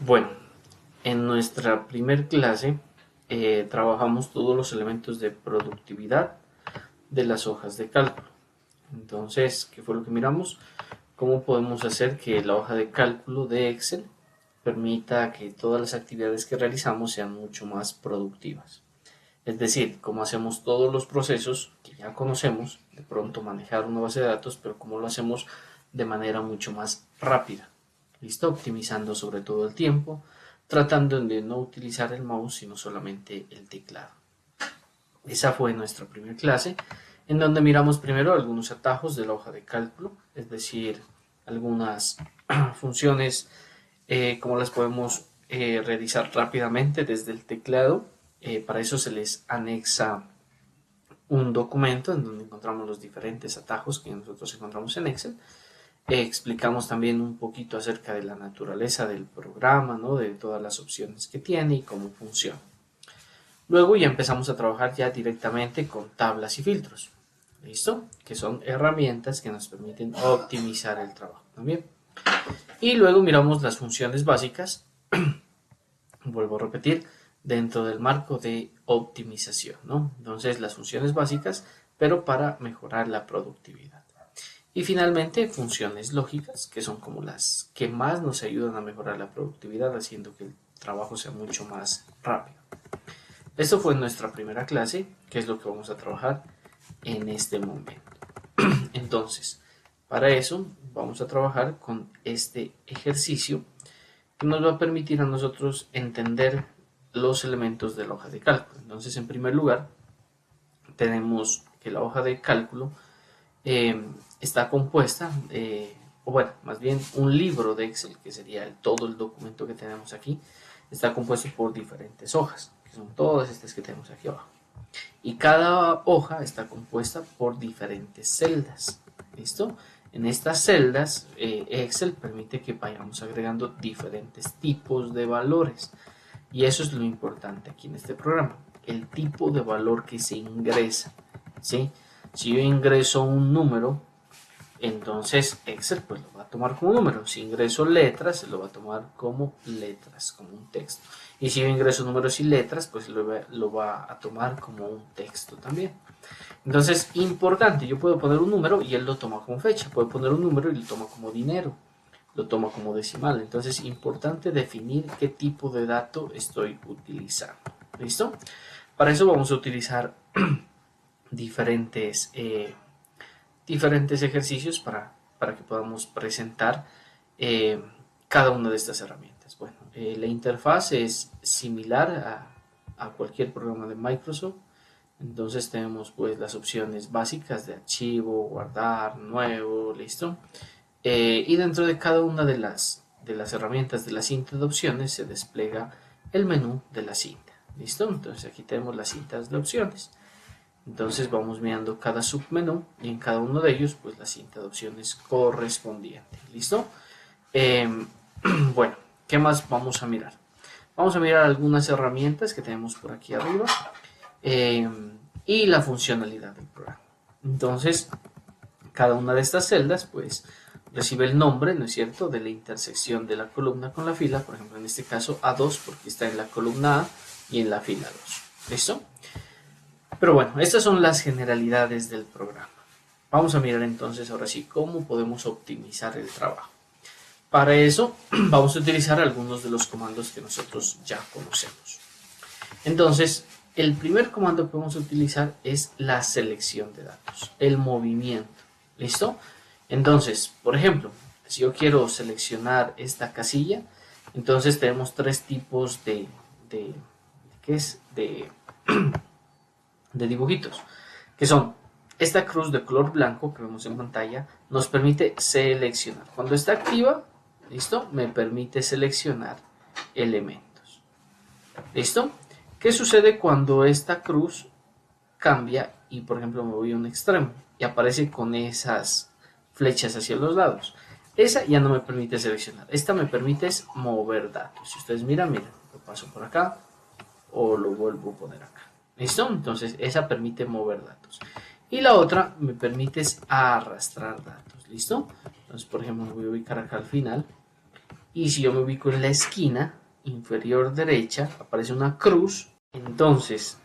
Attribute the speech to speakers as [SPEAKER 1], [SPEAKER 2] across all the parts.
[SPEAKER 1] Bueno, en nuestra primer clase trabajamos todos los elementos de productividad de las hojas de cálculo. Entonces, ¿qué fue lo que miramos? ¿Cómo podemos hacer que la hoja de cálculo de Excel permita que todas las actividades que realizamos sean mucho más productivas? Es decir, cómo hacemos todos los procesos que ya conocemos, de pronto manejar una base de datos, pero cómo lo hacemos de manera mucho más rápida. ¿Listo? Optimizando sobre todo el tiempo, tratando de no utilizar el mouse, sino solamente el teclado. Esa fue nuestra primera clase, en donde miramos primero algunos atajos de la hoja de cálculo, es decir, algunas funciones, cómo las podemos realizar rápidamente desde el teclado. Para eso se les anexa un documento en donde encontramos los diferentes atajos que nosotros encontramos en Excel. Explicamos también un poquito acerca de la naturaleza del programa, ¿no? De todas las opciones que tiene y cómo funciona. Luego ya empezamos a trabajar ya directamente con tablas y filtros. ¿Listo? Que son herramientas que nos permiten optimizar el trabajo también. Y luego miramos las funciones básicas, vuelvo a repetir, dentro del marco de optimización, ¿no? Entonces las funciones básicas, pero para mejorar la productividad. Y finalmente, funciones lógicas, que son como las que más nos ayudan a mejorar la productividad, haciendo que el trabajo sea mucho más rápido. Esto fue nuestra primera clase, que es lo que vamos a trabajar en este momento. Entonces, para eso vamos a trabajar con este ejercicio que nos va a permitir a nosotros entender los elementos de la hoja de cálculo. Entonces, en primer lugar, tenemos que la hoja de cálculo está compuesta, o bueno, más bien un libro de Excel, que sería todo el documento que tenemos aquí, está compuesto por diferentes hojas, que son todas estas que tenemos aquí abajo. Y cada hoja está compuesta por diferentes celdas. ¿Listo? En estas celdas, Excel permite que vayamos agregando diferentes tipos de valores. Y eso es lo importante aquí en este programa, el tipo de valor que se ingresa. ¿Sí? Si yo ingreso un número, entonces Excel pues lo va a tomar como número. Si ingreso letras, se lo va a tomar como letras, como un texto. Y si yo ingreso números y letras, pues lo va a tomar como un texto también. Entonces, importante, yo puedo poner un número y él lo toma como fecha. Puedo poner un número y lo toma como dinero. Lo toma como decimal. Entonces, importante definir qué tipo de dato estoy utilizando. ¿Listo? Para eso vamos a utilizar diferentes ejercicios para que podamos presentar cada una de estas herramientas. Bueno, la interfaz es similar a cualquier programa de Microsoft. Entonces tenemos pues las opciones básicas de archivo, guardar, nuevo, listo. Y dentro de cada una de las herramientas de la cinta de opciones se despliega el menú de la cinta, listo. Entonces aquí tenemos las cintas de opciones. Entonces vamos mirando cada submenú y en cada uno de ellos pues la cinta de opciones correspondiente. ¿Listo? Eh, bueno, ¿qué más vamos a mirar? Vamos a mirar algunas herramientas que tenemos por aquí arriba eh, y la funcionalidad del programa. Entonces, cada una de estas celdas pues recibe el nombre, ¿no es cierto?, de la intersección de la columna con la fila. Por ejemplo, en este caso A2 porque está en la columna A y en la fila 2. ¿Listo? Pero bueno, estas son las generalidades del programa. Vamos a mirar entonces ahora sí cómo podemos optimizar el trabajo. Para eso vamos a utilizar algunos de los comandos que nosotros ya conocemos. Entonces, el primer comando que vamos a utilizar es la selección de datos, el movimiento. ¿Listo? Entonces, por ejemplo, si yo quiero seleccionar esta casilla, entonces tenemos tres tipos ¿qué es? De dibujitos, que son esta cruz de color blanco que vemos en pantalla, nos permite seleccionar. Cuando está activa, ¿listo? Me permite seleccionar elementos. ¿Listo? ¿Qué sucede cuando esta cruz cambia y, por ejemplo, me voy a un extremo y aparece con esas flechas hacia los lados? Esa ya no me permite seleccionar. Esta me permite mover datos. Si ustedes miran, lo paso por acá o lo vuelvo a poner acá. ¿Listo? Entonces esa permite mover datos. Y la otra me permite arrastrar datos. ¿Listo? Entonces, por ejemplo, me voy a ubicar acá al final y si yo me ubico en la esquina inferior derecha, aparece una cruz. Entonces,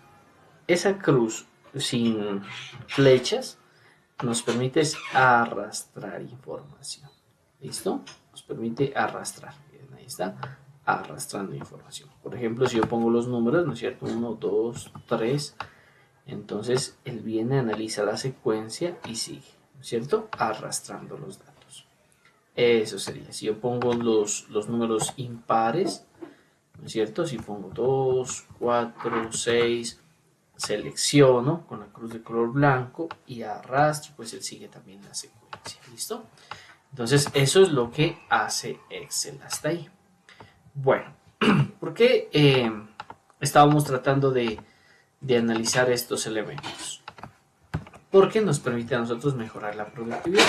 [SPEAKER 1] esa cruz sin flechas nos permite arrastrar información. ¿Listo? Nos permite arrastrar. Bien, ahí está, arrastrando información. Por ejemplo, si yo pongo los números, ¿no es cierto? 1, 2, 3. Entonces, él viene, analiza la secuencia y sigue, ¿no es cierto? Arrastrando los datos. Eso sería. Si yo pongo los números impares, ¿no es cierto? Si pongo 2, 4, 6, selecciono con la cruz de color blanco y arrastro, pues él sigue también la secuencia. ¿Listo? Entonces, eso es lo que hace Excel hasta ahí. Bueno, ¿por qué estábamos tratando de analizar estos elementos? Porque nos permite a nosotros mejorar la productividad.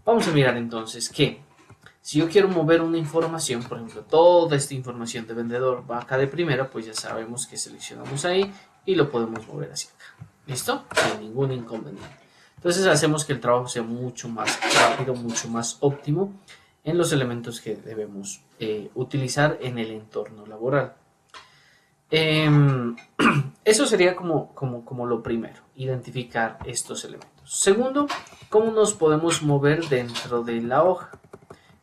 [SPEAKER 1] Vamos a mirar entonces que si yo quiero mover una información, por ejemplo, toda esta información de vendedor va acá de primera, pues ya sabemos que seleccionamos ahí y lo podemos mover hacia acá. ¿Listo? Sin ningún inconveniente. Entonces hacemos que el trabajo sea mucho más rápido, mucho más óptimo en los elementos que debemos utilizar en el entorno laboral. Eso sería como lo primero, identificar estos elementos. Segundo, cómo nos podemos mover dentro de la hoja.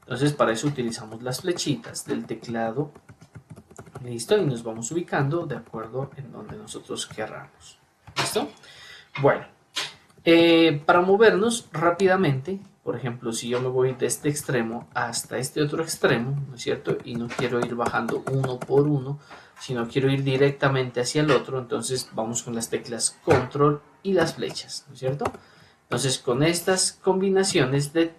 [SPEAKER 1] Entonces, para eso utilizamos las flechitas del teclado. ¿Listo? Y nos vamos ubicando de acuerdo en donde nosotros querramos. ¿Listo? Bueno, para movernos rápidamente, por ejemplo, si yo me voy de este extremo hasta este otro extremo, ¿no es cierto? Y no quiero ir bajando uno por uno, sino quiero ir directamente hacia el otro, entonces vamos con las teclas control y las flechas, ¿no es cierto? Entonces, con estas combinaciones de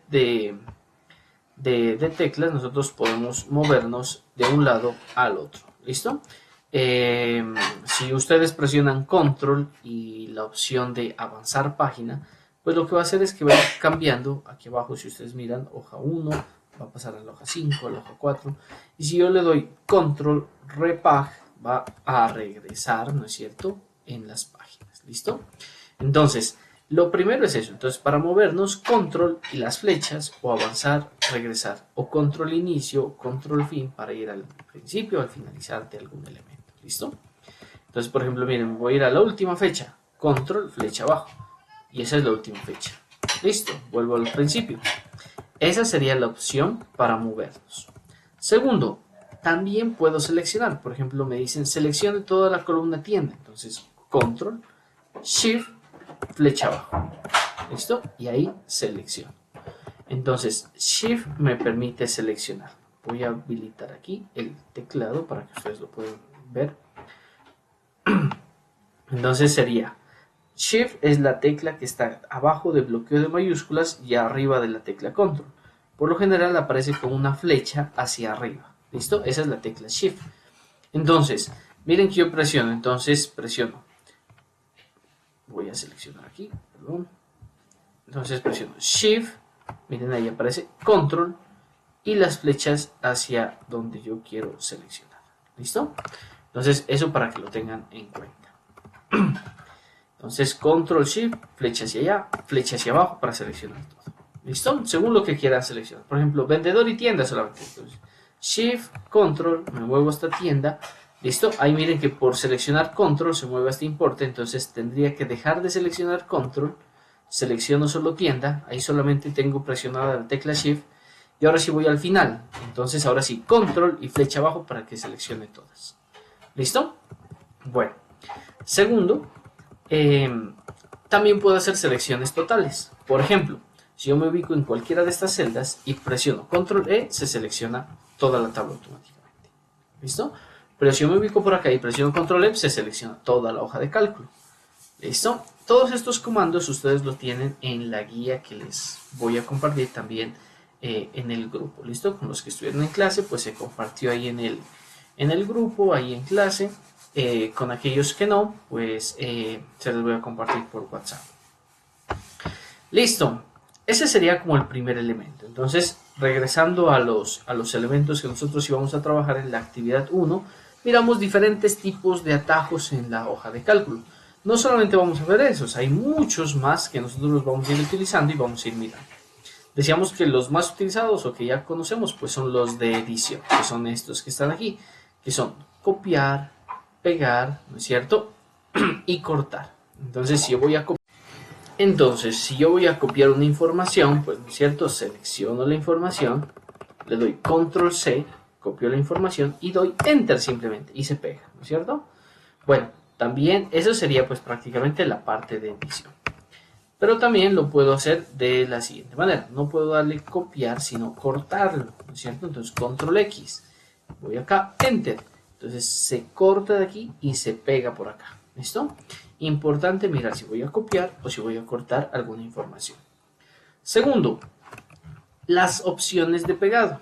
[SPEAKER 1] teclas, nosotros podemos movernos de un lado al otro. ¿Listo? Si ustedes presionan control y la opción de avanzar página, pues lo que va a hacer es que va a ir cambiando. Aquí abajo, si ustedes miran, hoja 1 va a pasar a la hoja 5, a la hoja 4, y si yo le doy control repag, va a regresar, ¿no es cierto?, en las páginas. ¿Listo? Entonces, lo primero es eso. Entonces, para movernos, control y las flechas, o avanzar, regresar, o control inicio, control fin, para ir al principio o al finalizar de algún elemento. ¿Listo? Entonces, por ejemplo, miren, voy a ir a la última fecha, control, flecha abajo, y esa es la última fecha. Listo, vuelvo al principio. Esa sería la opción para movernos. Segundo, también puedo seleccionar. Por ejemplo, me dicen seleccione toda la columna tienda. Entonces, control, shift, flecha abajo. ¿Listo? Y ahí selecciono. Entonces, shift me permite seleccionar. Voy a habilitar aquí el teclado para que ustedes lo puedan ver. Entonces sería shift es la tecla que está abajo del bloqueo de mayúsculas y arriba de la tecla control. Por lo general aparece con una flecha hacia arriba. ¿Listo? Esa es la tecla shift. Entonces, miren que yo presiono. Entonces presiono. Voy a seleccionar aquí. Perdón. Entonces presiono shift. Miren, ahí aparece control y las flechas hacia donde yo quiero seleccionar. ¿Listo? Entonces, eso para que lo tengan en cuenta. Entonces, control shift, flecha hacia allá, flecha hacia abajo para seleccionar todo. ¿Listo? Según lo que quieran seleccionar. Por ejemplo, vendedor y tienda solamente. Entonces, shift, control, me muevo hasta tienda. ¿Listo? Ahí miren que por seleccionar control se mueve hasta importe. Entonces, tendría que dejar de seleccionar control. Selecciono solo tienda. Ahí solamente tengo presionada la tecla shift. Y ahora sí voy al final. Entonces, ahora sí, control y flecha abajo para que seleccione todas. ¿Listo? Bueno. Segundo, también puedo hacer selecciones totales. Por ejemplo, si yo me ubico en cualquiera de estas celdas y presiono control E, se selecciona toda la tabla automáticamente. ¿Listo? Pero si yo me ubico por acá y presiono control E, se selecciona toda la hoja de cálculo. ¿Listo? Todos estos comandos ustedes los tienen en la guía que les voy a compartir también en el grupo. ¿Listo? Con los que estuvieron en clase, pues se compartió ahí en el grupo, ahí en clase. Con aquellos que no, pues se les voy a compartir por WhatsApp. Listo. Ese sería como el primer elemento. Entonces, regresando a los elementos que nosotros íbamos a trabajar en la actividad 1, miramos diferentes tipos de atajos en la hoja de cálculo. No solamente vamos a ver esos, hay muchos más que nosotros los vamos a ir utilizando y vamos a ir mirando. Decíamos que los más utilizados o que ya conocemos pues son los de edición, que son estos que están aquí, que son copiar, pegar, ¿no es cierto? Y cortar. Entonces si yo voy a copiar una información, pues ¿no es cierto? Selecciono la información, le doy control C, copio la información y doy enter simplemente y se pega, ¿no es cierto? Bueno, también eso sería pues prácticamente la parte de edición. Pero también lo puedo hacer de la siguiente manera. No puedo darle copiar, sino cortarlo, ¿no es cierto? Entonces, control X. Voy acá, enter. Entonces, se corta de aquí y se pega por acá. ¿Listo? Importante mirar si voy a copiar o si voy a cortar alguna información. Segundo, las opciones de pegado.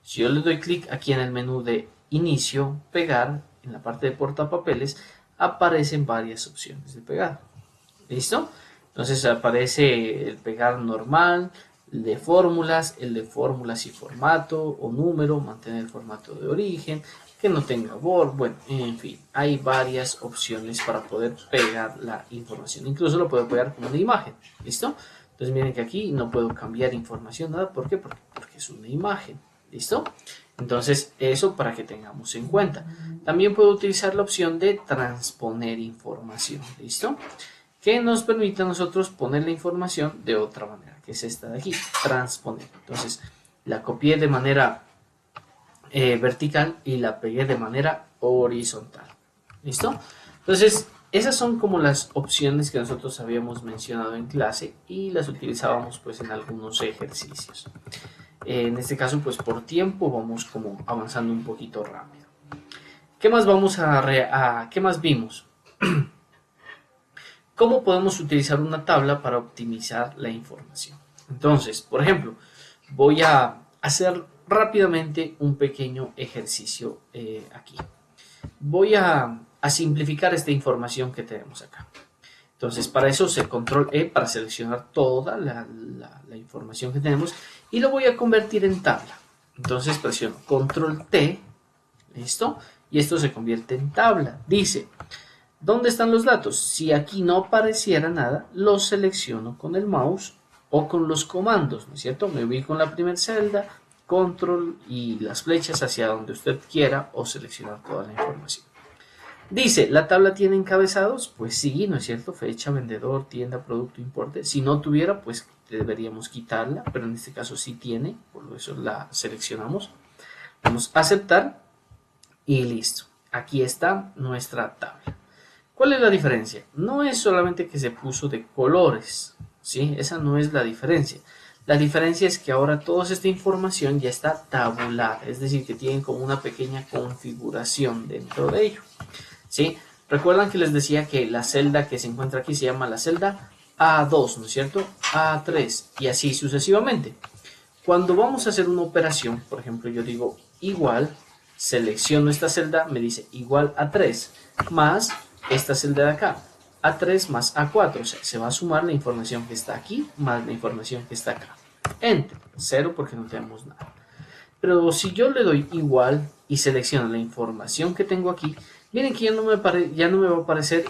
[SPEAKER 1] Si yo le doy clic aquí en el menú de inicio, pegar, en la parte de portapapeles, aparecen varias opciones de pegado. ¿Listo? Entonces aparece el pegar normal, el de fórmulas y formato o número, mantener el formato de origen, que no tenga bord, bueno, en fin, hay varias opciones para poder pegar la información. Incluso lo puedo pegar como una imagen, ¿listo? Entonces miren que aquí no puedo cambiar información, nada, ¿por qué? Porque es una imagen, ¿listo? Entonces eso para que tengamos en cuenta. También puedo utilizar la opción de transponer información, ¿listo? Que nos permite a nosotros poner la información de otra manera, que es esta de aquí, transponer. Entonces, la copié de manera vertical y la pegué de manera horizontal. ¿Listo? Entonces, esas son como las opciones que nosotros habíamos mencionado en clase y las utilizábamos pues en algunos ejercicios. En este caso, pues por tiempo vamos como avanzando un poquito rápido. ¿Qué más qué más vimos? ¿Cómo podemos utilizar una tabla para optimizar la información? Entonces, por ejemplo, voy a hacer rápidamente un pequeño ejercicio aquí. Voy a simplificar esta información que tenemos acá. Entonces, para eso se control E para seleccionar toda la información que tenemos y lo voy a convertir en tabla. Entonces presiono control T, ¿listo? Y esto se convierte en tabla. Dice, ¿dónde están los datos? Si aquí no apareciera nada, los selecciono con el mouse o con los comandos, ¿no es cierto? Me ubico en la primera celda, control y las flechas hacia donde usted quiera o seleccionar toda la información. Dice, ¿la tabla tiene encabezados? Pues sí, ¿no es cierto? Fecha, vendedor, tienda, producto, importe. Si no tuviera, pues deberíamos quitarla, pero en este caso sí tiene, por eso la seleccionamos. Vamos a aceptar y listo. Aquí está nuestra tabla. ¿Cuál es la diferencia? No es solamente que se puso de colores, ¿sí? Esa no es la diferencia. La diferencia es que ahora toda esta información ya está tabulada, es decir, que tienen como una pequeña configuración dentro de ello, ¿sí? Recuerdan que les decía que la celda que se encuentra aquí se llama la celda A2, ¿no es cierto? A3 y así sucesivamente. Cuando vamos a hacer una operación, por ejemplo, yo digo igual, selecciono esta celda, me dice igual a 3 más esta celda de acá, A3 más A4, o sea, se va a sumar la información que está aquí más la información que está acá. Enter, 0 porque no tenemos nada. Pero si yo le doy igual y selecciono la información que tengo aquí, miren que ya no me va a aparecer,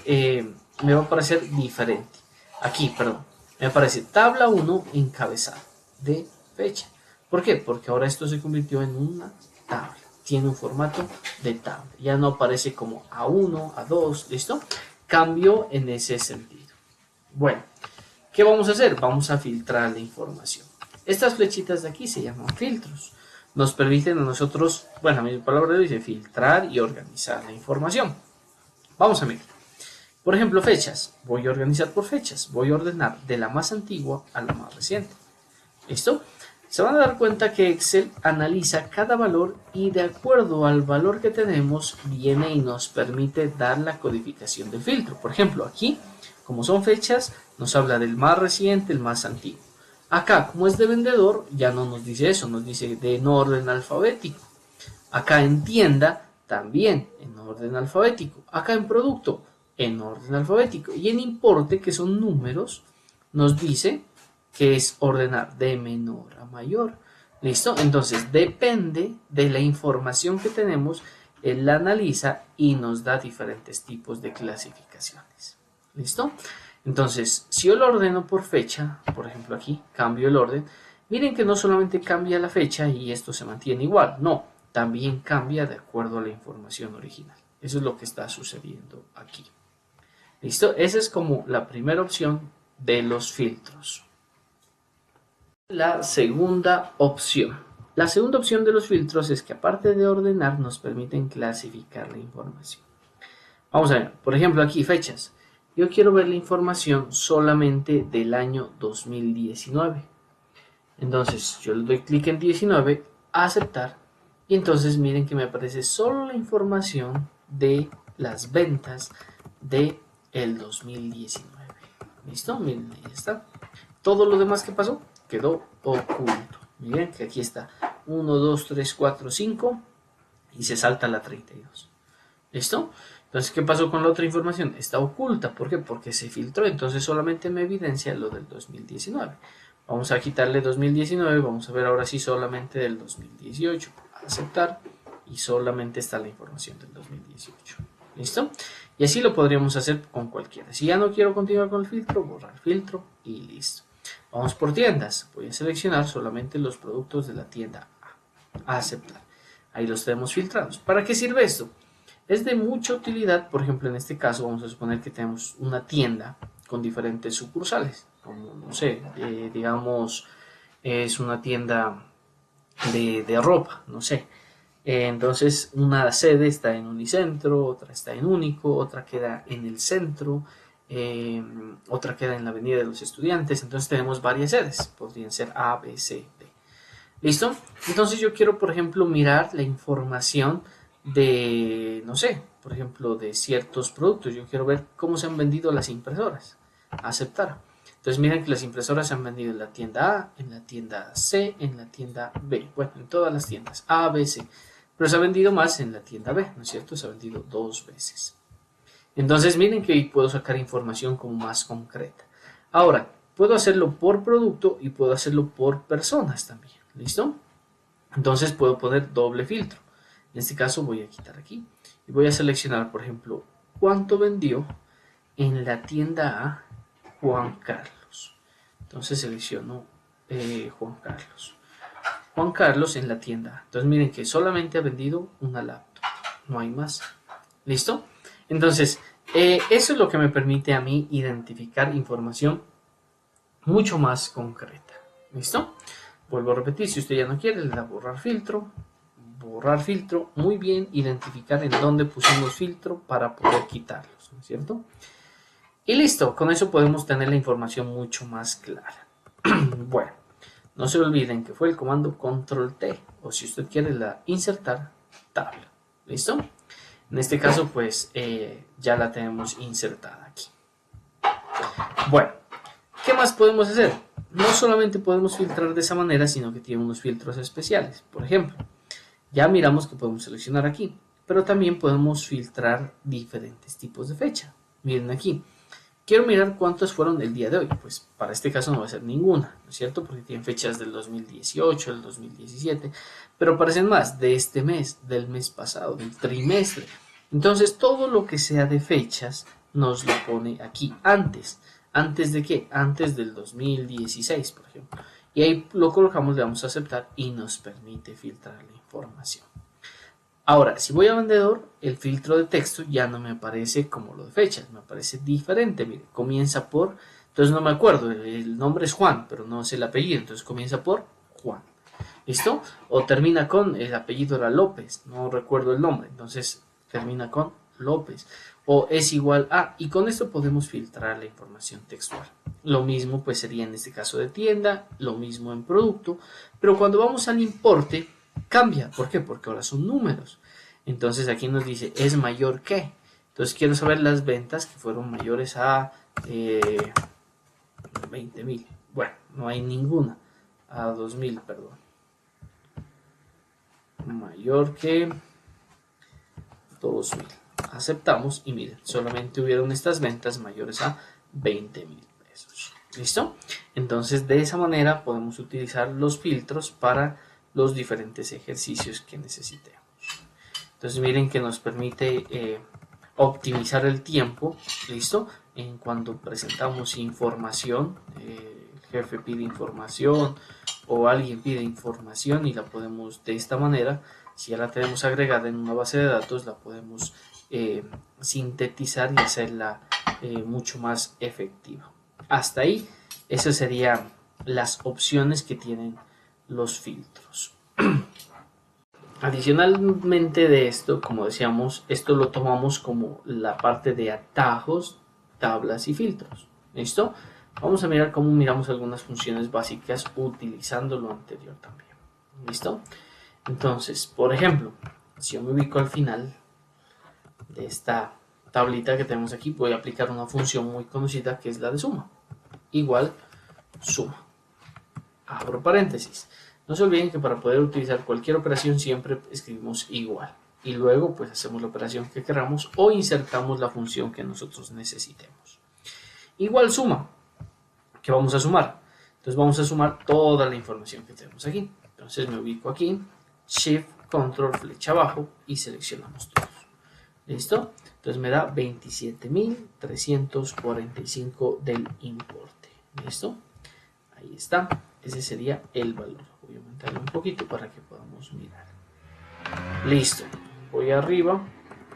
[SPEAKER 1] me va a aparecer diferente. Aquí, perdón, me aparece tabla 1 encabezado de fecha. ¿Por qué? Porque ahora esto se convirtió en una tabla. Tiene un formato de tabla. Ya no aparece como A1, A2, ¿listo? Cambio en ese sentido. Bueno, ¿qué vamos a hacer? Vamos a filtrar la información. Estas flechitas de aquí se llaman filtros. Nos permiten a nosotros, bueno, mi palabra dice filtrar y organizar la información. Vamos a ver. Por ejemplo, fechas. Voy a organizar por fechas. Voy a ordenar de la más antigua a la más reciente. ¿Listo? Se van a dar cuenta que Excel analiza cada valor y de acuerdo al valor que tenemos viene y nos permite dar la codificación del filtro. Por ejemplo, aquí, como son fechas, nos habla del más reciente, el más antiguo. Acá, como es de vendedor, ya no nos dice eso, nos dice de en orden alfabético. Acá en tienda, también en orden alfabético. Acá en producto, en orden alfabético. Y en importe, que son números, nos dice que es ordenar de menor a mayor. ¿Listo? Entonces depende de la información que tenemos, él la analiza y nos da diferentes tipos de clasificaciones. ¿Listo? Entonces, si yo lo ordeno por fecha, por ejemplo aquí, cambio el orden, Miren que no solamente cambia la fecha y esto se mantiene igual, no, también cambia de acuerdo a la información original. Eso es lo que está sucediendo aquí. ¿Listo? Esa es como la primera opción de los filtros. La segunda opción. La segunda opción de los filtros es que aparte de ordenar nos permiten clasificar la información. Vamos a ver, por ejemplo aquí fechas. Yo quiero ver la información solamente del año 2019. Entonces yo le doy clic en 19, aceptar, y entonces miren que me aparece solo la información de las ventas de el 2019. ¿Listo? Miren, ahí está. Todo lo demás que pasó quedó oculto. Miren que aquí está 1, 2, 3, 4, 5 y se salta la 32. ¿Listo? Entonces, ¿qué pasó con la otra información? Está oculta. ¿Por qué? Porque se filtró. Entonces solamente me evidencia lo del 2019. Vamos a quitarle 2019. Vamos a ver ahora sí solamente del 2018. Aceptar. Y solamente está la información del 2018. ¿Listo? Y así lo podríamos hacer con cualquiera. Si ya no quiero continuar con el filtro, borrar filtro y listo. Vamos por tiendas. Voy a seleccionar solamente los productos de la tienda A. Aceptar. Ahí los tenemos filtrados. ¿Para qué sirve esto? Es de mucha utilidad, por ejemplo, en este caso vamos a suponer que tenemos una tienda con diferentes sucursales, como, no sé, digamos, es una tienda de ropa, no sé. Entonces, una sede está en Unicentro, otra está en Único, otra queda en el centro, otra queda en la Avenida de los Estudiantes. Entonces, tenemos varias sedes, podrían ser A, B, C, D. ¿Listo? Entonces, yo quiero, por ejemplo, mirar la información de, no sé, por ejemplo, de ciertos productos. Yo quiero ver cómo se han vendido las impresoras. Aceptar. Entonces miren que las impresoras se han vendido en la tienda A, en la tienda C, en la tienda B. Bueno, en todas las tiendas A, B, C. Pero se ha vendido más en la tienda B, ¿no es cierto? Se ha vendido 2 veces. Entonces miren que puedo sacar información como más concreta. Ahora, puedo hacerlo por producto y puedo hacerlo por personas también. ¿Listo? Entonces puedo poner doble filtro. En este caso voy a quitar aquí y voy a seleccionar, por ejemplo, cuánto vendió en la tienda A Juan Carlos. Entonces selecciono Juan Carlos. Juan Carlos en la tienda A. Entonces miren que solamente ha vendido una laptop. No hay más. ¿Listo? Entonces, eso es lo que me permite a mí identificar información mucho más concreta. ¿Listo? Vuelvo a repetir, si usted ya no quiere, le da borrar filtro, muy bien, identificar en dónde pusimos filtro para poder quitarlos, ¿no es cierto? Y listo, con eso podemos tener la información mucho más clara. Bueno, no se olviden que fue el comando control T, o si usted quiere la insertar, tabla. ¿Listo? En este caso, pues ya la tenemos insertada aquí. Bueno, ¿qué más podemos hacer? No solamente podemos filtrar de esa manera, sino que tiene unos filtros especiales. Por ejemplo, ya miramos que podemos seleccionar aquí, pero también podemos filtrar diferentes tipos de fecha. Miren aquí, quiero mirar cuántos fueron el día de hoy. Pues para este caso no va a ser ninguna, ¿no es cierto? Porque tienen fechas del 2018, del 2017, pero aparecen más de este mes, del mes pasado, del trimestre. Entonces todo lo que sea de fechas nos lo pone aquí antes. ¿Antes de qué? Antes del 2016, por ejemplo. Y ahí lo colocamos, le damos a aceptar y nos permite filtrar la información. Ahora, si voy a vendedor, el filtro de texto ya no me aparece como lo de fechas, me aparece diferente. Mire, comienza por, entonces no me acuerdo, el nombre es Juan, pero no sé el apellido, entonces comienza por Juan. ¿Listo? O termina con, el apellido era López, no recuerdo el nombre, entonces termina con López. O es igual a, y con esto podemos filtrar la información textual. Lo mismo pues sería en este caso de tienda, lo mismo en producto, pero cuando vamos al importe cambia. ¿Por qué? Porque ahora son números. Entonces aquí nos dice es mayor que. Entonces quiero saber las ventas que fueron mayores a 20.000. Bueno, no hay ninguna. A 2.000, perdón. Mayor que 2.000. Aceptamos y miren, solamente hubieron estas ventas mayores a 20.000 pesos. ¿Listo? Entonces de esa manera podemos utilizar los filtros para los diferentes ejercicios que necesitemos. Entonces miren que nos permite optimizar el tiempo, ¿listo? En cuando presentamos información, el jefe pide información o alguien pide información y la podemos de esta manera, si ya la tenemos agregada en una base de datos, la podemos sintetizar y hacerla mucho más efectiva. Hasta ahí, esas serían las opciones que tienen los filtros. Adicionalmente de esto, como decíamos, esto lo tomamos como la parte de atajos, tablas y filtros. ¿Listo? Vamos a mirar cómo miramos algunas funciones básicas utilizando lo anterior también. ¿Listo? Entonces, por ejemplo, si yo me ubico al final de esta tablita que tenemos aquí, voy a aplicar una función muy conocida que es la de suma. Igual suma. Abro paréntesis. No se olviden que para poder utilizar cualquier operación siempre escribimos igual. Y luego pues hacemos la operación que queramos o insertamos la función que nosotros necesitemos. Igual suma. ¿Qué vamos a sumar? Entonces vamos a sumar toda la información que tenemos aquí. Entonces me ubico aquí, Shift, Control, flecha abajo y seleccionamos todos. ¿Listo? Entonces me da 27.345 del importe. ¿Listo? Ahí está. Ese sería el valor. Voy a aumentarlo un poquito para que podamos mirar. Listo. Voy arriba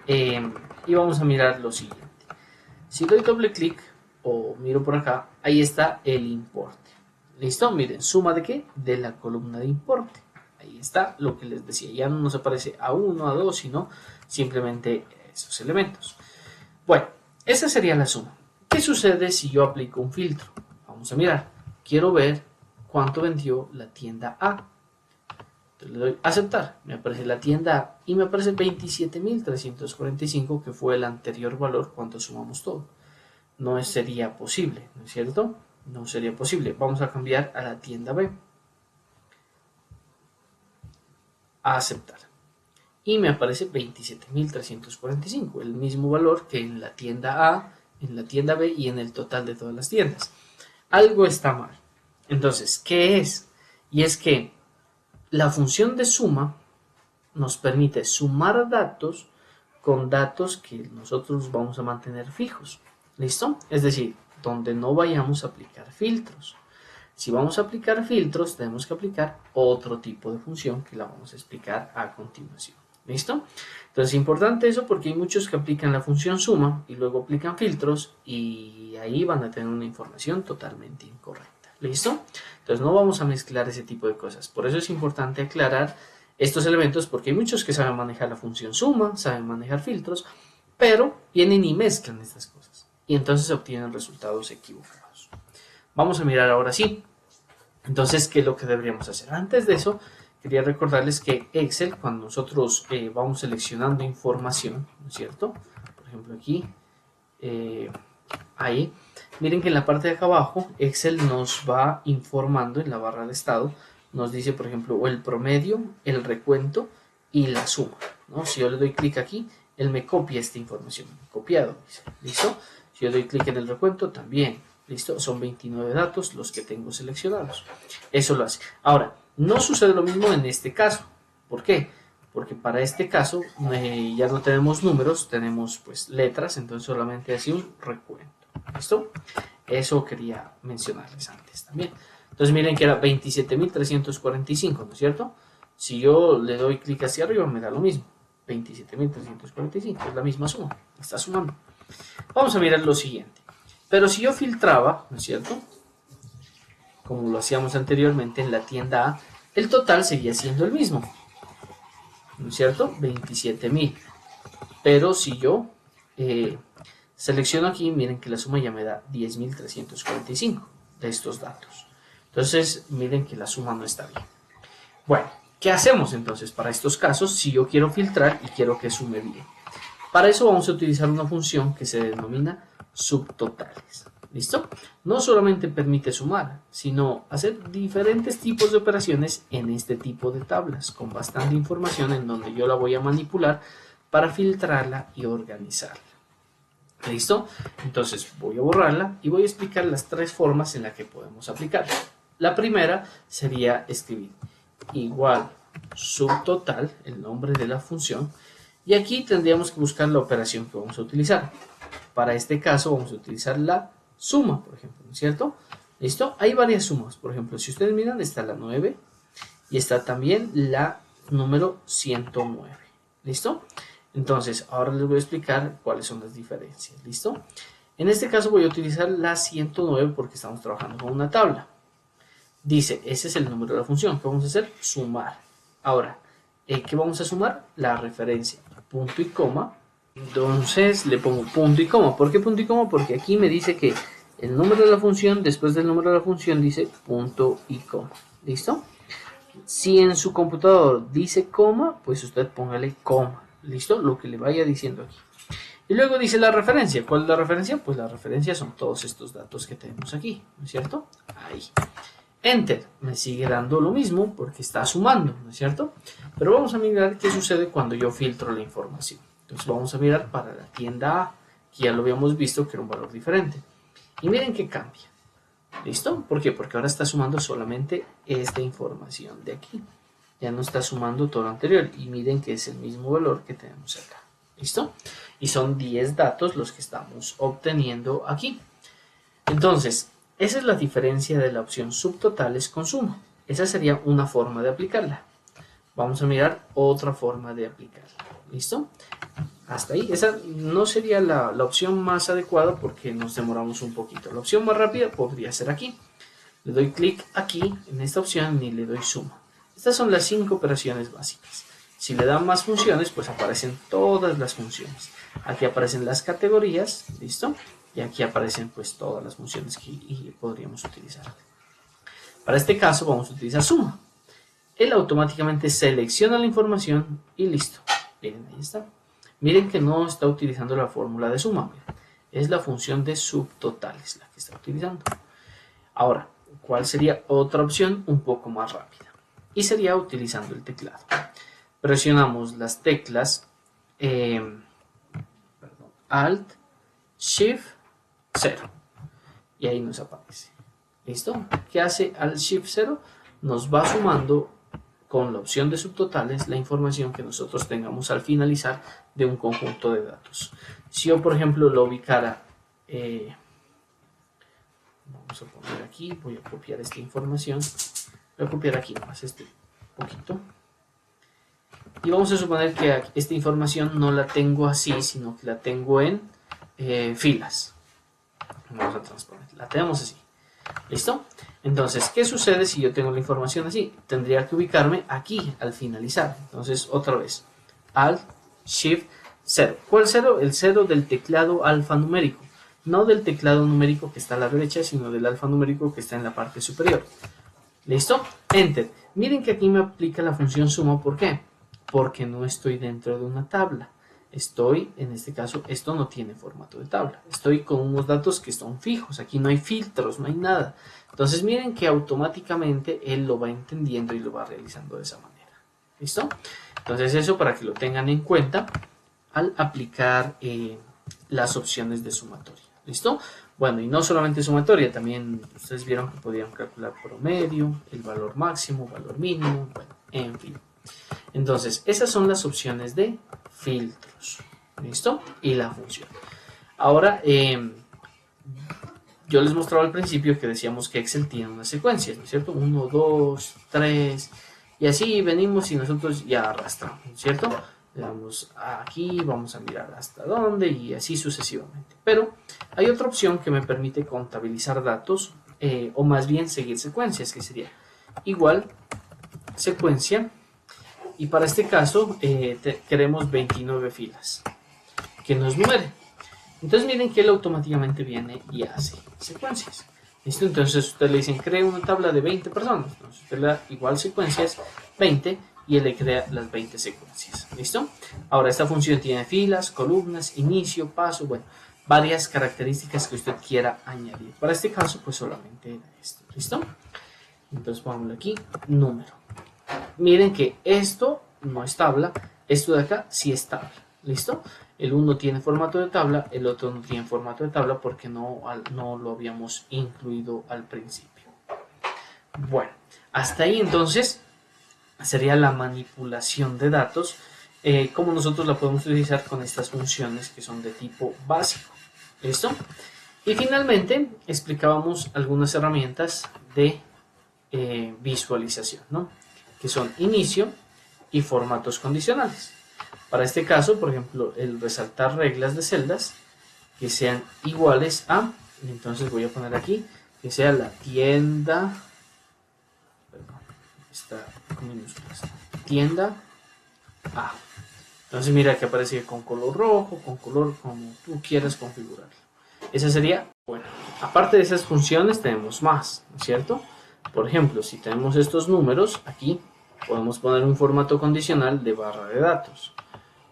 [SPEAKER 1] y vamos a mirar lo siguiente. Si doy doble clic o miro por acá, ahí está el importe. ¿Listo? Miren, ¿suma de qué? De la columna de importe. Ahí está lo que les decía. Ya no nos aparece A1, A2, sino simplemente esos elementos. Bueno, esa sería la suma. ¿Qué sucede si yo aplico un filtro? Vamos a mirar. Quiero ver cuánto vendió la tienda A. Entonces le doy a aceptar. Me aparece la tienda A y me aparece 27.345, que fue el anterior valor cuando sumamos todo. No sería posible, ¿no es cierto? No sería posible. Vamos a cambiar a la tienda B. A aceptar. Y me aparece 27.345, el mismo valor que en la tienda A, en la tienda B y en el total de todas las tiendas. Algo está mal. Entonces, ¿qué es? Y es que la función de suma nos permite sumar datos con datos que nosotros vamos a mantener fijos. ¿Listo? Es decir, donde no vayamos a aplicar filtros. Si vamos a aplicar filtros, tenemos que aplicar otro tipo de función que la vamos a explicar a continuación. ¿Listo? Entonces es importante eso porque hay muchos que aplican la función suma y luego aplican filtros y ahí van a tener una información totalmente incorrecta. ¿Listo? Entonces no vamos a mezclar ese tipo de cosas. Por eso es importante aclarar estos elementos porque hay muchos que saben manejar la función suma, saben manejar filtros, pero vienen y mezclan estas cosas y entonces se obtienen resultados equivocados. Vamos a mirar ahora sí. Entonces, ¿qué es lo que deberíamos hacer? Antes de eso, quería recordarles que Excel, cuando nosotros vamos seleccionando información, ¿no es cierto? Por ejemplo, aquí, ahí, miren que en la parte de acá abajo, Excel nos va informando en la barra de estado, nos dice, por ejemplo, el promedio, el recuento y la suma, ¿no? Si yo le doy clic aquí, él me copia esta información, copiado, ¿listo? Si yo doy clic en el recuento, también. ¿Listo? Son 29 datos los que tengo seleccionados. Eso lo hace. Ahora, no sucede lo mismo en este caso. ¿Por qué? Porque para este caso ya no tenemos números, tenemos pues letras, entonces solamente hace un recuento. ¿Listo? Eso quería mencionarles antes también. Entonces miren que era 27.345, ¿no es cierto? Si yo le doy clic hacia arriba me da lo mismo. 27.345, es la misma suma. Está sumando. Vamos a mirar lo siguiente. Pero si yo filtraba, ¿no es cierto? Como lo hacíamos anteriormente en la tienda A, el total seguía siendo el mismo. ¿No es cierto? 27.000. Pero si yo selecciono aquí, miren que la suma ya me da 10.345 de estos datos. Entonces, miren que la suma no está bien. Bueno, ¿qué hacemos entonces para estos casos si yo quiero filtrar y quiero que sume bien? Para eso vamos a utilizar una función que se denomina subtotales. ¿Listo? No solamente permite sumar, sino hacer diferentes tipos de operaciones en este tipo de tablas, con bastante información en donde yo la voy a manipular para filtrarla y organizarla. ¿Listo? Entonces voy a borrarla y voy a explicar las tres formas en las que podemos aplicarla. La primera sería escribir igual subtotal, el nombre de la función, y aquí tendríamos que buscar la operación que vamos a utilizar. Para este caso vamos a utilizar la suma, por ejemplo, ¿no es cierto? ¿Listo? Hay varias sumas. Por ejemplo, si ustedes miran, está la 9 y está también la número 109. ¿Listo? Entonces, ahora les voy a explicar cuáles son las diferencias. ¿Listo? En este caso voy a utilizar la 109 porque estamos trabajando con una tabla. Dice, ese es el número de la función. ¿Qué vamos a hacer? Sumar. Ahora, ¿qué vamos a sumar? La referencia. Punto y coma. Entonces le pongo punto y coma. ¿Por qué punto y coma? Porque aquí me dice que el número de la función, después del número de la función, dice punto y coma. ¿Listo? Si en su computador dice coma, pues usted póngale coma. ¿Listo? Lo que le vaya diciendo aquí. Y luego dice la referencia. ¿Cuál es la referencia? Pues la referencia son todos estos datos que tenemos aquí. ¿No es cierto? Ahí. Enter. Me sigue dando lo mismo porque está sumando. ¿No es cierto? Pero vamos a mirar qué sucede cuando yo filtro la información. Entonces vamos a mirar para la tienda A, que ya lo habíamos visto que era un valor diferente. Y miren que cambia. ¿Listo? ¿Por qué? Porque ahora está sumando solamente esta información de aquí. Ya no está sumando todo lo anterior. Y miren que es el mismo valor que tenemos acá. ¿Listo? Y son 10 datos los que estamos obteniendo aquí. Entonces, esa es la diferencia de la opción subtotales con suma. Esa sería una forma de aplicarla. Vamos a mirar otra forma de aplicarla. ¿Listo? Hasta ahí. Esa no sería la opción más adecuada porque nos demoramos un poquito. La opción más rápida podría ser aquí. Le doy clic aquí en esta opción y le doy suma. Estas son las 5 operaciones básicas. Si le dan más funciones, pues aparecen todas las funciones. Aquí aparecen las categorías, ¿listo? Y aquí aparecen pues todas las funciones que podríamos utilizar. Para este caso vamos a utilizar suma. Él automáticamente selecciona la información y listo. Miren, ahí está. Miren que no está utilizando la fórmula de suma. Miren, es la función de subtotales la que está utilizando. Ahora, ¿cuál sería otra opción un poco más rápida? Y sería utilizando el teclado. Presionamos las teclas Alt, Shift, 0. Y ahí nos aparece. ¿Listo? ¿Qué hace Alt, Shift, 0? Nos va sumando con la opción de subtotales la información que nosotros tengamos al finalizar de un conjunto de datos. Si yo, por ejemplo, lo ubicara, vamos a poner aquí, voy a copiar esta información, voy a copiar aquí nomás este poquito. Y vamos a suponer que esta información no la tengo así, sino que la tengo en filas. Vamos a transponer, la tenemos así. ¿Listo? Entonces, ¿qué sucede si yo tengo la información así? Tendría que ubicarme aquí al finalizar. Entonces, otra vez. Alt, Shift, 0. ¿Cuál 0? El 0 del teclado alfanumérico. No del teclado numérico que está a la derecha, sino del alfanumérico que está en la parte superior. ¿Listo? Enter. Miren que aquí me aplica la función suma. ¿Por qué? Porque no estoy dentro de una tabla. Estoy, en este caso, esto no tiene formato de tabla. Estoy con unos datos que son fijos. Aquí no hay filtros, no hay nada. Entonces miren que automáticamente él lo va entendiendo y lo va realizando de esa manera. ¿Listo? Entonces eso para que lo tengan en cuenta al aplicar las opciones de sumatoria. ¿Listo? Bueno, y no solamente sumatoria, también ustedes vieron que podían calcular promedio, el valor máximo, valor mínimo, bueno, en fin. Entonces, esas son las opciones de filtros. ¿Listo? Y la función. Ahora, yo les mostraba al principio que decíamos que Excel tiene unas secuencias, ¿no es cierto? 1, 2, 3, y así venimos y nosotros ya arrastramos, ¿no es cierto? Le damos aquí, vamos a mirar hasta dónde y así sucesivamente. Pero hay otra opción que me permite contabilizar datos o más bien seguir secuencias, que sería igual secuencia. Y para este caso queremos 29 filas, que nos numere. Entonces miren que él automáticamente viene y hace secuencias. ¿Listo? Entonces usted le dicen, crea una tabla de 20 personas. Entonces usted le da igual secuencias, 20, y él le crea las 20 secuencias. ¿Listo? Ahora esta función tiene filas, columnas, inicio, paso, bueno, varias características que usted quiera añadir. Para este caso, pues solamente esto. ¿Listo? Entonces pongámosle aquí, número. Miren que esto no es tabla, esto de acá sí es tabla. ¿Listo? El uno tiene formato de tabla, el otro no tiene formato de tabla porque no lo habíamos incluido al principio. Bueno, hasta ahí entonces sería la manipulación de datos, como nosotros la podemos utilizar con estas funciones que son de tipo básico. ¿Listo? Y finalmente explicábamos algunas herramientas de visualización, ¿no? Que son inicio y formatos condicionales. Para este caso, por ejemplo, el resaltar reglas de celdas que sean iguales a, entonces voy a poner aquí, que sea la tienda, perdón, está con minúsculas, tienda A. Entonces mira que aparece con color rojo, con color como tú quieras configurarlo. Esa sería, bueno, aparte de esas funciones tenemos más, ¿no es cierto? Por ejemplo, si tenemos estos números, aquí podemos poner un formato condicional de barra de datos.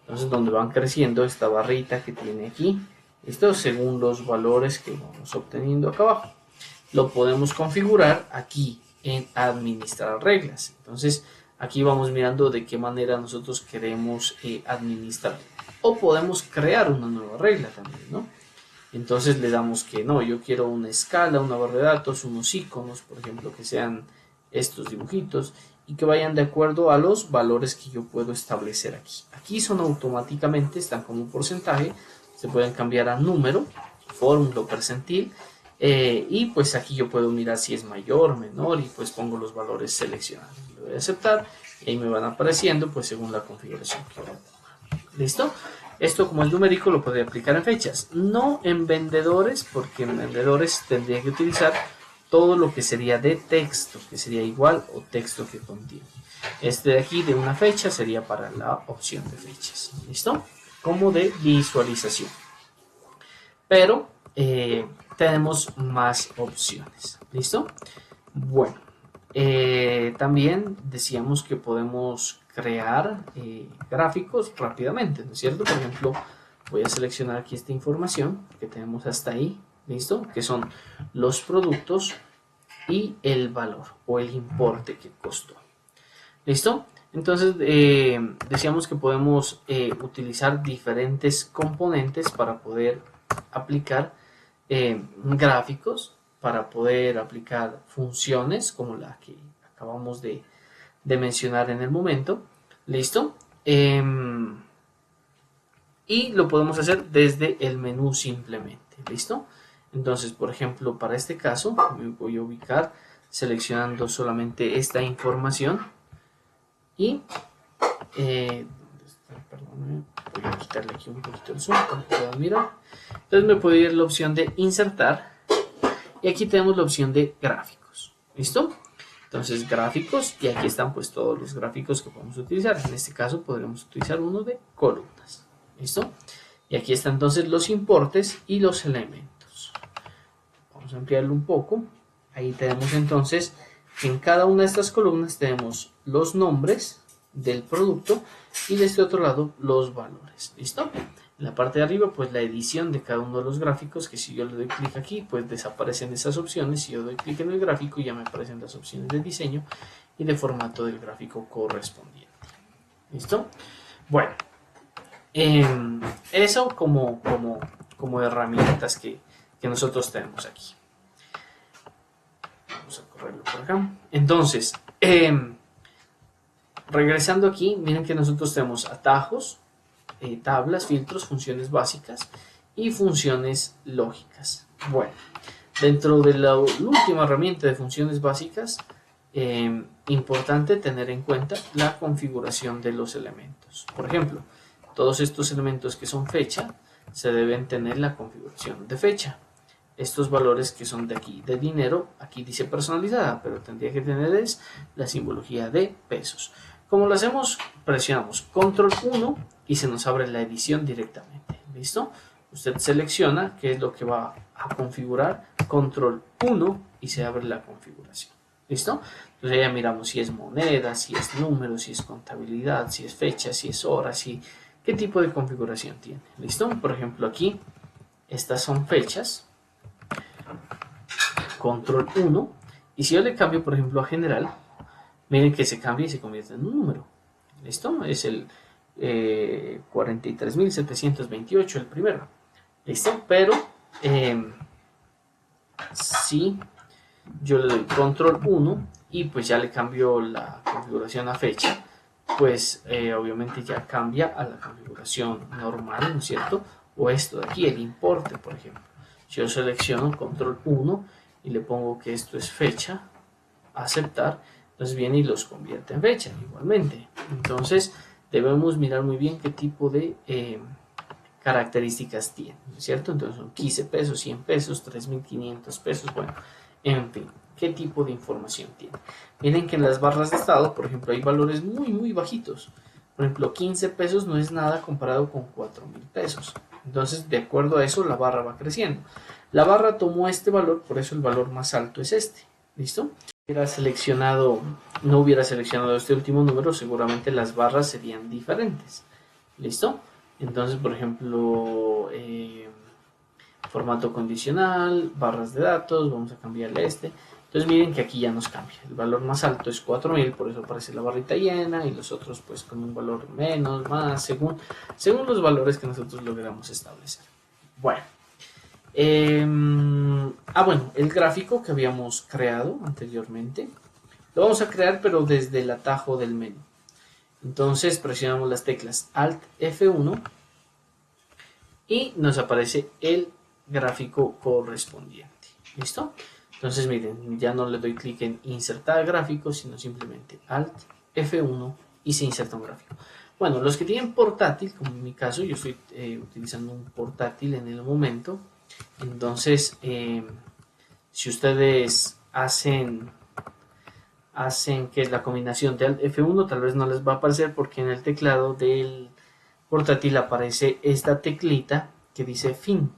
[SPEAKER 1] Entonces, donde van creciendo esta barrita que tiene aquí, esto según los valores que vamos obteniendo acá abajo. Lo podemos configurar aquí en administrar reglas. Entonces, aquí vamos mirando de qué manera nosotros queremos administrar. O podemos crear una nueva regla también, ¿no? Entonces le damos que no, yo quiero una escala, una barra de datos, unos iconos, por ejemplo, que sean estos dibujitos y que vayan de acuerdo a los valores que yo puedo establecer aquí. Aquí son automáticamente, están como un porcentaje, se pueden cambiar a número, fórmula o percentil, y pues aquí yo puedo mirar si es mayor, menor, y pues pongo los valores seleccionados. Le doy a aceptar y ahí me van apareciendo pues según la configuración que yo ponga. ¿Listo? Esto como es numérico lo podría aplicar en fechas, no en vendedores, porque en vendedores tendría que utilizar todo lo que sería de texto, que sería igual o texto que contiene. Este de aquí de una fecha sería para la opción de fechas, ¿listo? Como de visualización. Pero tenemos más opciones, ¿listo? Bueno, también decíamos que podemos crear gráficos rápidamente, ¿no es cierto? Por ejemplo, voy a seleccionar aquí esta información que tenemos hasta ahí, ¿listo? Que son los productos y el valor o el importe que costó. ¿Listo? Entonces decíamos que podemos utilizar diferentes componentes para poder aplicar gráficos, para poder aplicar funciones como la que acabamos de mencionar en el momento. ¿Listo? Y lo podemos hacer desde el menú simplemente. ¿Listo? Entonces, por ejemplo, para este caso me voy a ubicar seleccionando solamente esta información y perdón, voy a quitarle aquí un poquito el zoom para que puedan mirar. Entonces me puedo ir a la opción de insertar y aquí tenemos la opción de gráficos. ¿Listo? Entonces gráficos, y aquí están pues todos los gráficos que podemos utilizar. En este caso podremos utilizar uno de columnas. ¿Listo? Y aquí están entonces los importes y los elementos. Vamos a ampliarlo un poco. Ahí tenemos entonces que en cada una de estas columnas tenemos los nombres del producto y de este otro lado los valores. ¿Listo? En la parte de arriba pues la edición de cada uno de los gráficos, que si yo le doy clic aquí pues desaparecen esas opciones. Si yo doy clic en el gráfico ya me aparecen las opciones de diseño y de formato del gráfico correspondiente. ¿Listo? Bueno, eso como herramientas que nosotros tenemos aquí. Vamos a correrlo por acá. Entonces, regresando aquí, miren que nosotros tenemos atajos, tablas, filtros, funciones básicas y funciones lógicas. Bueno, dentro de la última herramienta de funciones básicas, importante tener en cuenta la configuración de los elementos. Por ejemplo, todos estos elementos que son fecha, se deben tener la configuración de fecha. Estos valores que son de aquí de dinero, aquí dice personalizada, pero tendría que tener es la simbología de pesos. Como lo hacemos, presionamos control 1 y se nos abre la edición directamente. ¿Listo? Usted selecciona qué es lo que va a configurar, control 1 y se abre la configuración. ¿Listo? Entonces ya miramos si es moneda, si es número, si es contabilidad, si es fecha, si es hora, si qué tipo de configuración tiene. ¿Listo? Por ejemplo aquí, estas son fechas. Control 1. Y si yo le cambio, por ejemplo, a general, miren que se cambia y se convierte en un número. ¿Listo? Es el 43.728 el primero. ¿Listo? Pero si yo le doy control 1 y pues ya le cambio la configuración a fecha, pues obviamente ya cambia a la configuración normal, ¿no es cierto? O esto de aquí, el importe, por ejemplo. Yo selecciono control 1 y le pongo que esto es fecha, aceptar, entonces viene y los convierte en fecha igualmente. Entonces debemos mirar muy bien qué tipo de características tiene, ¿no es cierto? Entonces son 15 pesos, 100 pesos, 3.500 pesos, bueno, en fin, qué tipo de información tiene. Miren que en las barras de estado, por ejemplo, hay valores muy bajitos. Por ejemplo, 15 pesos no es nada comparado con 4.000 pesos. Entonces, de acuerdo a eso, la barra va creciendo. La barra tomó este valor, por eso el valor más alto es este. ¿Listo? No hubiera seleccionado este último número, seguramente las barras serían diferentes. ¿Listo? Entonces, por ejemplo, formato condicional, barras de datos, vamos a cambiarle este. Entonces miren que aquí ya nos cambia. El valor más alto es 4.000, por eso aparece la barrita llena, y los otros pues con un valor menos, más, según los valores que nosotros logramos establecer. Bueno. Bueno, el gráfico que habíamos creado anteriormente, lo vamos a crear pero desde el atajo del menú. Entonces presionamos las teclas Alt F1 y nos aparece el gráfico correspondiente. ¿Listo? Entonces miren, ya no le doy clic en insertar gráfico, sino simplemente Alt F1 y se inserta un gráfico. Bueno, los que tienen portátil, como en mi caso, yo estoy utilizando un portátil en el momento. Entonces, si ustedes hacen que es la combinación de Alt F1, tal vez no les va a aparecer porque en el teclado del portátil aparece esta teclita que dice fin,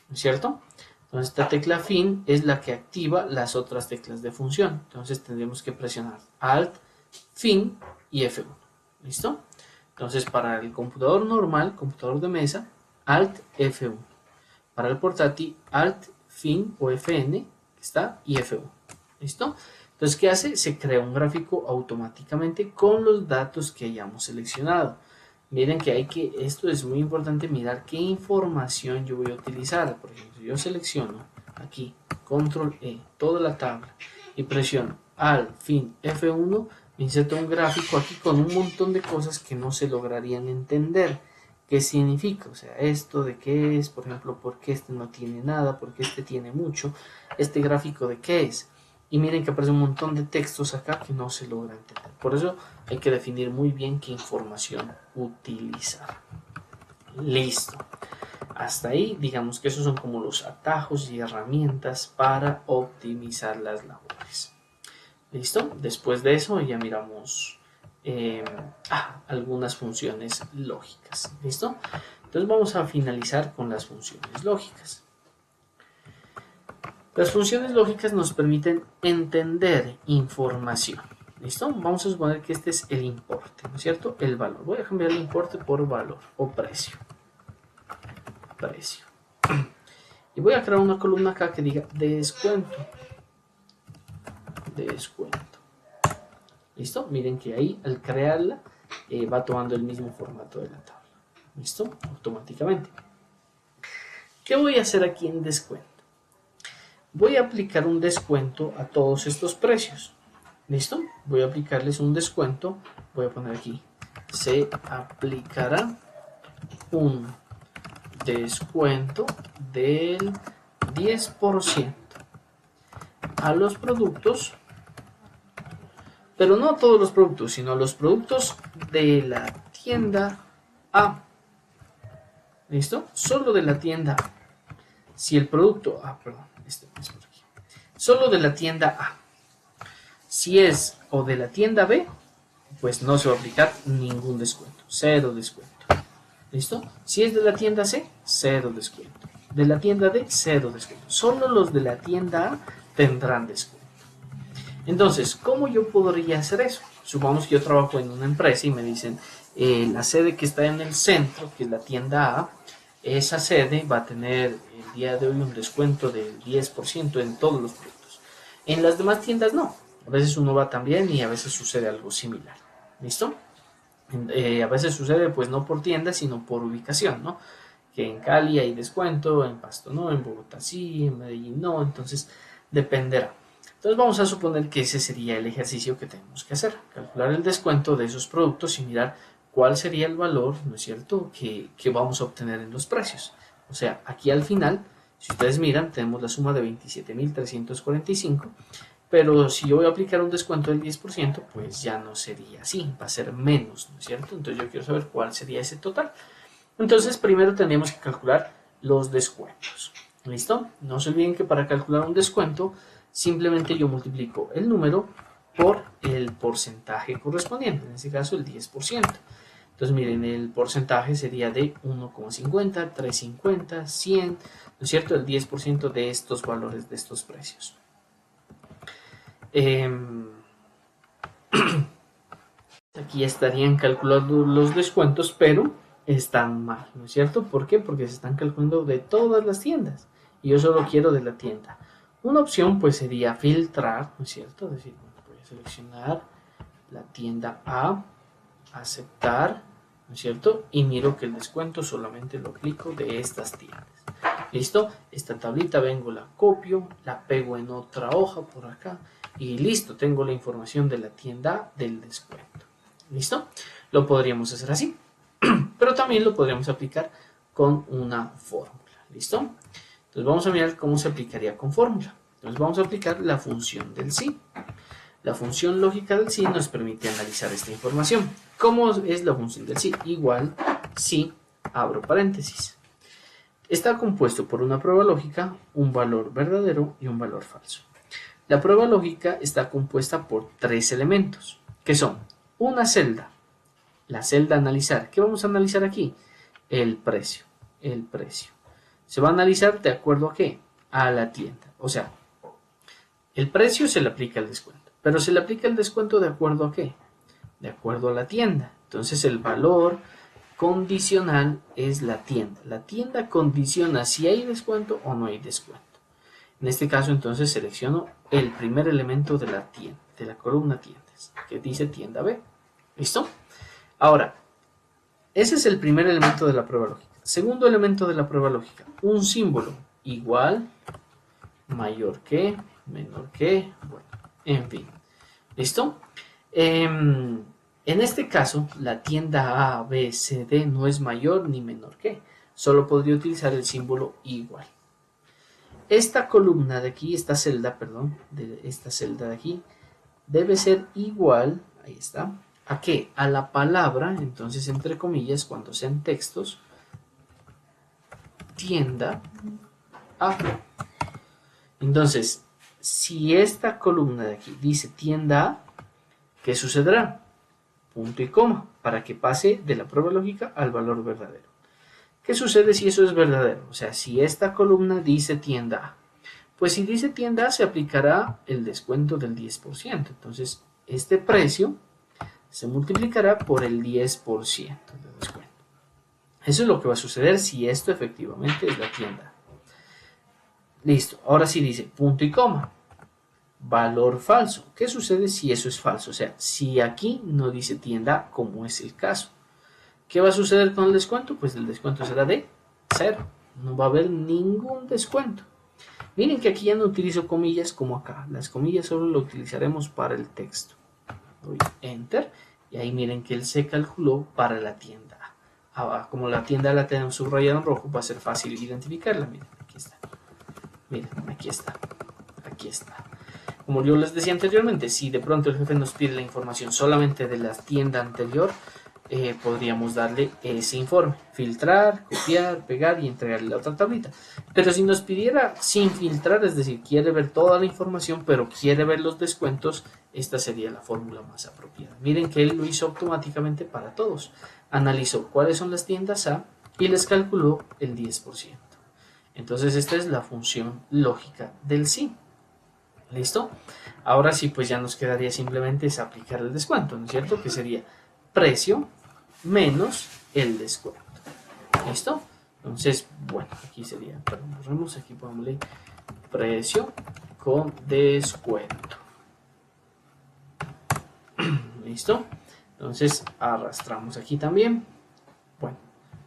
[SPEAKER 1] ¿no es cierto? Entonces esta tecla fin es la que activa las otras teclas de función. Entonces tendremos que presionar Alt, fin y F1. ¿Listo? Entonces para el computador normal, computador de mesa, Alt F1. Para el portátil, Alt, fin o Fn, que está, y F1. ¿Listo? Entonces, ¿qué hace? Se crea un gráfico automáticamente con los datos que hayamos seleccionado. Miren que esto es muy importante, mirar qué información yo voy a utilizar. Por ejemplo, si yo selecciono aquí, control E, toda la tabla, y presiono Alt, fin, F1, me inserta un gráfico aquí con un montón de cosas que no se lograrían entender. ¿Qué significa? O sea, esto de qué es, por ejemplo, por qué este no tiene nada, por qué este tiene mucho, este gráfico de qué es. Y miren que aparece un montón de textos acá que no se logra entender. Por eso hay que definir muy bien qué información utilizar. Listo. Hasta ahí, digamos que esos son como los atajos y herramientas para optimizar las labores. ¿Listo? Después de eso ya miramos algunas funciones lógicas. ¿Listo? Entonces vamos a finalizar con las funciones lógicas. Las funciones lógicas nos permiten entender información. ¿Listo? Vamos a suponer que este es el importe, ¿no es cierto? El valor. Voy a cambiar el importe por valor o precio. Precio. Y voy a crear una columna acá que diga descuento. Descuento. ¿Listo? Miren que ahí al crearla va tomando el mismo formato de la tabla. ¿Listo? Automáticamente. ¿Qué voy a hacer aquí en descuento? Voy a aplicar un descuento a todos estos precios. ¿Listo? Voy a aplicarles un descuento. Voy a poner aquí. Se aplicará un descuento del 10% a los productos, pero no a todos los productos, sino a los productos de la tienda A. ¿Listo? Solo de la tienda A. Si el producto... Solo de la tienda A. Si es o de la tienda B, pues no se va a aplicar ningún descuento. Cero descuento. ¿Listo? Si es de la tienda C, cero descuento. De la tienda D, cero descuento. Solo los de la tienda A tendrán descuento. Entonces, ¿cómo yo podría hacer eso? Supongamos que yo trabajo en una empresa y me dicen, la sede que está en el centro, que es la tienda A, esa sede va a tener el día de hoy un descuento del 10% en todos los productos. En las demás tiendas no. A veces uno va también y a veces sucede algo similar. ¿Listo? A veces sucede pues no por tienda, sino por ubicación, ¿no? Que en Cali hay descuento, en Pasto no, en Bogotá sí, en Medellín no, entonces dependerá. Entonces vamos a suponer que ese sería el ejercicio que tenemos que hacer, calcular el descuento de esos productos y mirar cuál sería el valor, ¿no es cierto?, que vamos a obtener en los precios. O sea, aquí al final Si ustedes miran, tenemos la suma de 27.345, pero si yo voy a aplicar un descuento del 10%, pues ya no sería así, va a ser menos, ¿no es cierto? Entonces yo quiero saber cuál sería ese total. Entonces primero tendríamos que calcular los descuentos. ¿Listo? No se olviden que para calcular un descuento, simplemente yo multiplico el número por el porcentaje correspondiente, en este caso el 10%. Entonces miren, el porcentaje sería de 1,50, 350, 100, ¿no es cierto? El 10% de estos valores, de estos precios. Aquí estarían calculando los descuentos, pero están mal, ¿no es cierto? ¿Por qué? Porque se están calculando de todas las tiendas y yo solo quiero de la tienda. Una opción pues sería filtrar, ¿no es cierto? Es decir, voy a seleccionar la tienda A, aceptar, ¿no es cierto? Y miro que el descuento solamente lo aplico de estas tiendas. ¿Listo? Esta tablita vengo, la copio, la pego en otra hoja por acá y listo, tengo la información de la tienda del descuento. ¿Listo? Lo podríamos hacer así, pero también lo podríamos aplicar con una fórmula. ¿Listo? Entonces vamos a mirar cómo se aplicaría con fórmula. Entonces vamos a aplicar la función del sí. La función lógica del sí nos permite analizar esta información. ¿Cómo es la función del sí? Igual si abro paréntesis. Está compuesto por una prueba lógica, un valor verdadero y un valor falso. La prueba lógica está compuesta por tres elementos, que son una celda, la celda a analizar. ¿Qué vamos a analizar aquí? El precio. El precio. Se va a analizar de acuerdo a qué? A la tienda. O sea, el precio se le aplica el descuento. Pero se le aplica el descuento de acuerdo a qué? De acuerdo a la tienda. Entonces el valor condicional es la tienda. La tienda condiciona si hay descuento o no hay descuento. En este caso entonces selecciono el primer elemento de la tienda, de la columna tiendas, que dice tienda B. ¿Listo? Ahora, ese es el primer elemento de la prueba lógica. Segundo elemento de la prueba lógica, un símbolo igual, mayor que, menor que, bueno, en fin. ¿Listo? En este caso, la tienda A, B, C, D no es mayor ni menor que. Solo podría utilizar el símbolo igual. Esta columna de aquí, esta celda, perdón, de esta celda de aquí, debe ser igual, ahí está, ¿a qué? A la palabra, entonces entre comillas, cuando sean textos, tienda A. Entonces, si esta columna de aquí dice tienda A, ¿qué sucederá? Punto y coma, para que pase de la prueba lógica al valor verdadero. ¿Qué sucede si eso es verdadero? O sea, si esta columna dice tienda A, pues si dice tienda A se aplicará el descuento del 10%. Entonces, este precio se multiplicará por el 10% de descuento. Eso es lo que va a suceder si esto efectivamente es la tienda A. Listo, ahora sí dice punto y coma. Valor falso. ¿Qué sucede si eso es falso? O sea, si aquí no dice tienda, como es el caso. ¿Qué va a suceder con el descuento? Pues el descuento será de 0. No va a haber ningún descuento. Miren que aquí ya no utilizo comillas como acá. Las comillas solo lo utilizaremos para el texto. Doy Enter y ahí miren que él se calculó para la tienda A. Como la tienda la tenemos subrayada en rojo, va a ser fácil identificarla. Miren, aquí está. Miren, aquí está. Aquí está. Como yo les decía anteriormente, si de pronto el jefe nos pide la información solamente de la tienda anterior, podríamos darle ese informe, filtrar, copiar, pegar y entregarle la otra tablita. Pero si nos pidiera sin filtrar, es decir, quiere ver toda la información, pero quiere ver los descuentos, esta sería la fórmula más apropiada. Miren que él lo hizo automáticamente para todos. Analizó cuáles son las tiendas A y les calculó el 10%. Entonces esta es la función lógica del sí. ¿Listo? Ahora sí, pues ya nos quedaría simplemente es aplicar el descuento, ¿no es cierto? Que sería precio menos el descuento. ¿Listo? Entonces, bueno, aquí sería, perdón, borremos, aquí pongámosle precio con descuento. ¿Listo? Entonces, arrastramos aquí también. Bueno,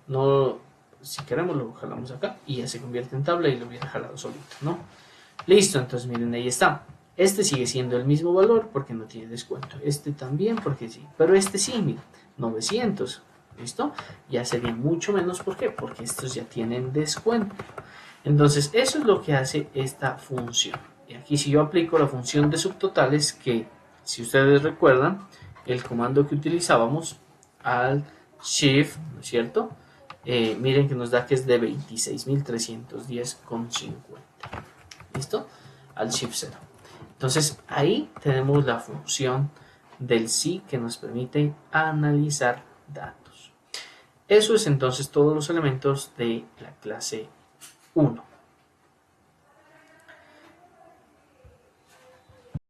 [SPEAKER 1] no, si queremos lo jalamos acá y ya se convierte en tabla y lo hubiera jalado solito, ¿no? Listo, entonces miren, ahí está. Este sigue siendo el mismo valor porque no tiene descuento. Este también porque sí. Pero este sí, miren, 900. ¿Listo? Ya sería mucho menos. ¿Por qué? Porque estos ya tienen descuento. Entonces, eso es lo que hace esta función. Y aquí si yo aplico la función de subtotales, que si ustedes recuerdan, el comando que utilizábamos al shift, ¿no es cierto? Miren que nos da que es de 26.310,50. ¿Listo? Al shift 0. Entonces ahí tenemos la función del sí que nos permite analizar datos. Eso es entonces todos los elementos de la clase 1.